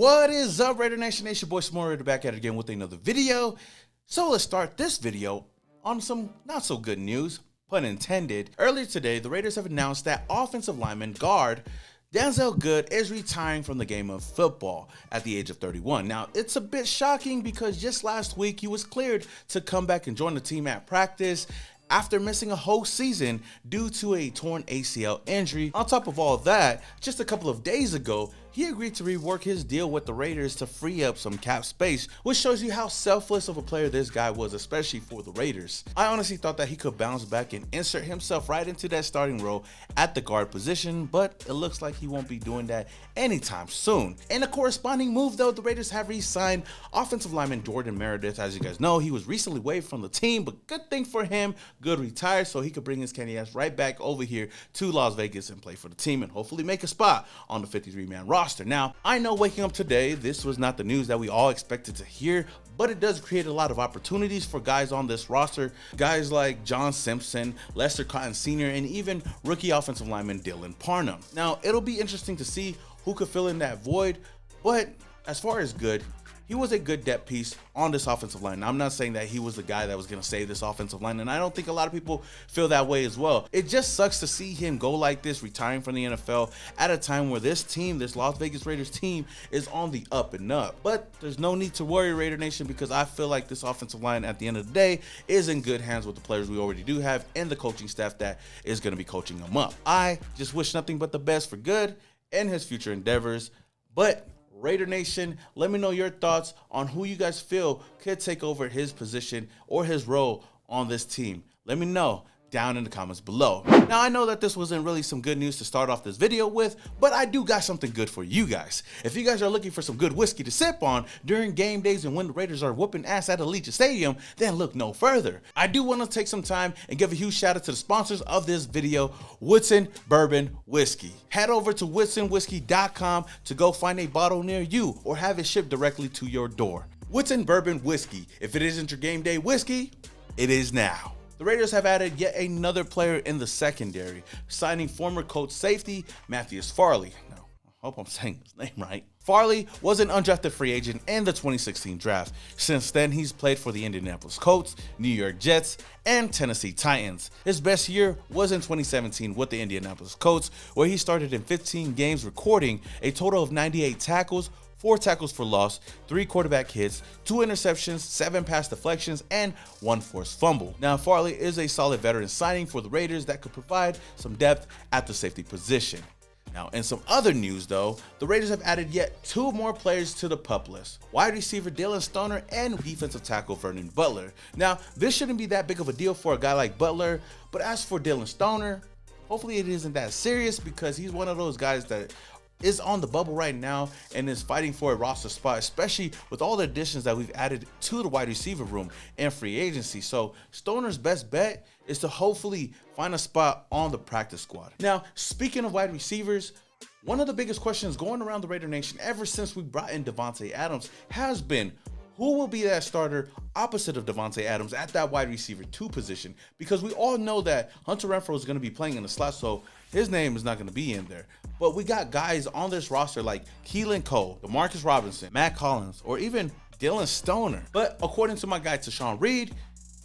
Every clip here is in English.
What is up, Raider Nation? It's your boy Smorder back at it again with another video. So let's start this video on some not so good news, pun intended. Earlier today, the Raiders have announced that offensive lineman guard Denzelle Good is retiring from the game of football at the age of 31. Now, it's a bit shocking because just last week he was cleared to come back and join the team at practice after missing a whole season due to a torn ACL injury. On top of all that, just a couple of days ago, he agreed to rework his deal with the Raiders to free up some cap space, which shows you how selfless of a player this guy was, especially for the Raiders. I honestly thought that he could bounce back and insert himself right into that starting role at the guard position, but it looks like he won't be doing that anytime soon. In a corresponding move though, the Raiders have re-signed offensive lineman Jordan Meredith. As you guys know, he was recently waived from the team, but good thing for him, Good retired so he could bring his candy ass right back over here to Las Vegas and play for the team and hopefully make a spot on the 53-man roster. Now, I know waking up today, this was not the news that we all expected to hear, but it does create a lot of opportunities for guys on this roster. Guys like John Simpson, Lester Cotton Sr., and even rookie offensive lineman Dylan Parham. Now, it'll be interesting to see who could fill in that void, but as far as Good, he was a good depth piece on this offensive line. Now, I'm not saying that he was the guy that was going to save this offensive line, and I don't think a lot of people feel that way as well. It just sucks to see him go like this, retiring from the NFL at a time where this team, this Las Vegas Raiders team, is on the up and up. But there's no need to worry, Raider Nation, because I feel like this offensive line at the end of the day is in good hands with the players we already do have and the coaching staff that is going to be coaching them up. I just wish nothing but the best for Good and his future endeavors. But Raider Nation, let me know your thoughts on who you guys feel could take over his position or his role on this team. Let me know down in the comments below. Now, I know that this wasn't really some good news to start off this video with, but I do got something good for you guys. If you guys are looking for some good whiskey to sip on during game days and when the Raiders are whooping ass at Allegiant Stadium, then look no further. I do want to take some time and give a huge shout out to the sponsors of this video, Woodson Bourbon Whiskey. Head over to woodsonwhiskey.com to go find a bottle near you or have it shipped directly to your door. Woodson Bourbon Whiskey. If it isn't your game day whiskey, it is now. The Raiders have added yet another player in the secondary, signing former Colts safety Matthias Farley. Now, I hope I'm saying his name right. Farley was an undrafted free agent in the 2016 draft. Since then, he's played for the Indianapolis Colts, New York Jets, and Tennessee Titans. His best year was in 2017 with the Indianapolis Colts, where he started in 15 games, recording a total of 98 tackles, 4 tackles for loss, 3 quarterback hits, 2 interceptions, 7 pass deflections, and 1 forced fumble. Now, Farley is a solid veteran signing for the Raiders that could provide some depth at the safety position. Now, in some other news though, the Raiders have added yet 2 more players to the PUP list. Wide receiver Dylan Stoner and defensive tackle Vernon Butler. Now, this shouldn't be that big of a deal for a guy like Butler, but as for Dylan Stoner, hopefully it isn't that serious because he's one of those guys that is on the bubble right now and is fighting for a roster spot, especially with all the additions that we've added to the wide receiver room and free agency. So Stoner's best bet is to hopefully find a spot on the practice squad. Now, speaking of wide receivers, one of the biggest questions going around the Raider Nation ever since we brought in Davante Adams has been, who will be that starter opposite of Davante Adams at that wide receiver 2 position? Because we all know that Hunter Renfrow is going to be playing in the slot, so his name is not going to be in there. But we got guys on this roster like Keelan Cole, DeMarcus Robinson, Mack Hollins, or even Dylan Stoner. But according to my guy, Tashawn Reed,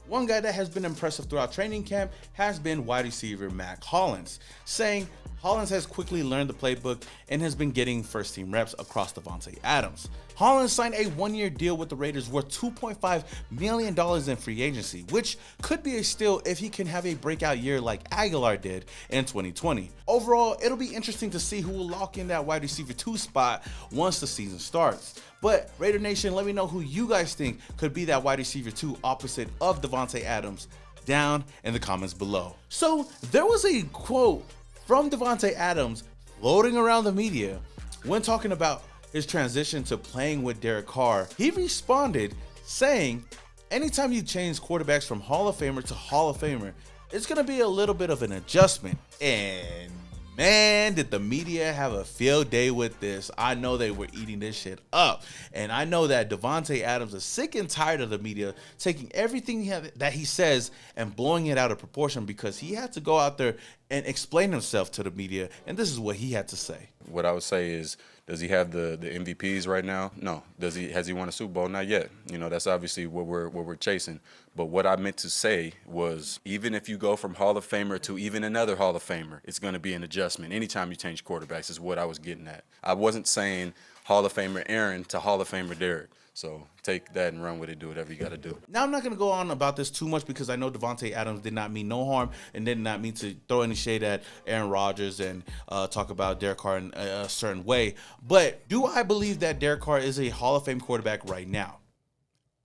one guy that has been impressive throughout training camp has been wide receiver Mack Hollins, saying Hollins has quickly learned the playbook and has been getting first-team reps across Davante Adams. Hollins signed a 1-year deal with the Raiders worth $2.5 million in free agency, which could be a steal if he can have a breakout year like Aguilar did in 2020. Overall, it'll be interesting to see who will lock in that wide receiver 2 spot once the season starts. But Raider Nation, let me know who you guys think could be that wide receiver 2 opposite of Davante Adams down in the comments below. So there was a quote from Davante Adams floating around the media when talking about his transition to playing with Derek Carr. He responded saying, anytime you change quarterbacks from Hall of Famer to Hall of Famer, it's going to be a little bit of an adjustment. And man, did the media have a field day with this. I know they were eating this shit up. And I know that Davante Adams is sick and tired of the media taking everything that he says and blowing it out of proportion, because he had to go out there and explain himself to the media. And this is what he had to say. What I would say is Does he have the MVPs right now? No. Has he won a Super Bowl? Not yet. You know, that's obviously what we're chasing. But what I meant to say was, even if you go from Hall of Famer to even another Hall of Famer, it's going to be an adjustment. Anytime you change quarterbacks is what I was getting at. I wasn't saying Hall of Famer Aaron to Hall of Famer Derek. So take that and run with it. Do whatever you got to do. Now, I'm not going to go on about this too much because I know Davante Adams did not mean no harm and did not mean to throw any shade at Aaron Rodgers and talk about Derek Carr in a certain way. But do I believe that Derek Carr is a Hall of Fame quarterback right now?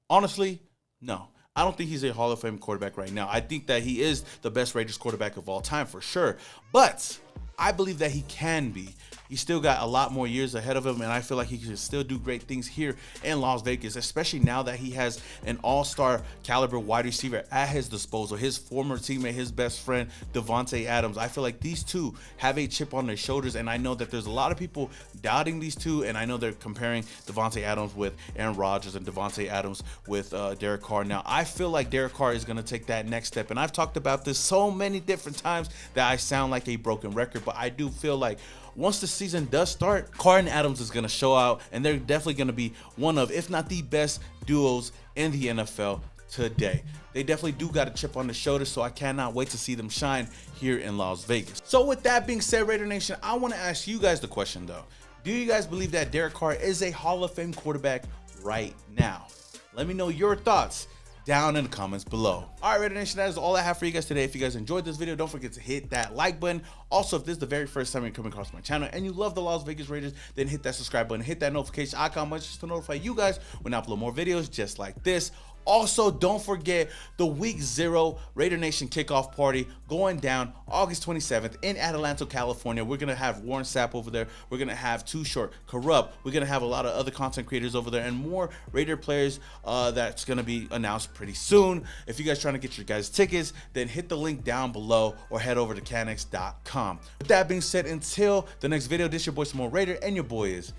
Honestly, no. I don't think he's a Hall of Fame quarterback right now. I think that he is the best Raiders quarterback of all time for sure. But I believe that he can be. He's still got a lot more years ahead of him, and I feel like he can still do great things here in Las Vegas, especially now that he has an all-star caliber wide receiver at his disposal. His former teammate, his best friend, Davante Adams. I feel like these two have a chip on their shoulders, and I know that there's a lot of people doubting these two, and I know they're comparing Davante Adams with Aaron Rodgers and Davante Adams with Derek Carr. Now, I feel like Derek Carr is going to take that next step, and I've talked about this so many different times that I sound like a broken record, but I do feel like once the season does start, Carr and Adams is going to show out, and they're definitely going to be one of, if not the best duos in the NFL today. They definitely do got a chip on the shoulder, so I cannot wait to see them shine here in Las Vegas. So with that being said, Raider Nation, I want to ask you guys the question though. Do you guys believe that Derek Carr is a Hall of Fame quarterback right now? Let me know your thoughts down in the comments below. All right, Raider Nation, that is all I have for you guys today. If you guys enjoyed this video, don't forget to hit that like button. Also, if this is the very first time you're coming across my channel and you love the Las Vegas Raiders, then hit that subscribe button, hit that notification icon just to notify you guys when I upload more videos just like this. Also, don't forget the Week 0 Raider Nation kickoff party going down August 27th in Adelanto, California. We're going to have Warren Sapp over there. We're going to have Too Short, Corrupt. We're going to have a lot of other content creators over there and more Raider players that's going to be announced pretty soon. If you guys trying to get your guys' tickets, then hit the link down below or head over to Canex.com. With that being said, until the next video, this your boy Small Raider, and your boy is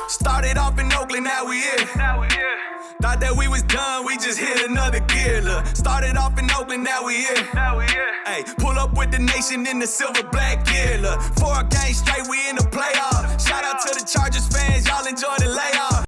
Started off in Oakland, now we here. Thought that we was done, we just hit another gear. Look, started off in Oakland, now we here. Hey, pull up with the nation in the silver black gear. Look, 4 games straight, we in the playoff. Shout out to the Chargers fans, y'all enjoy the late.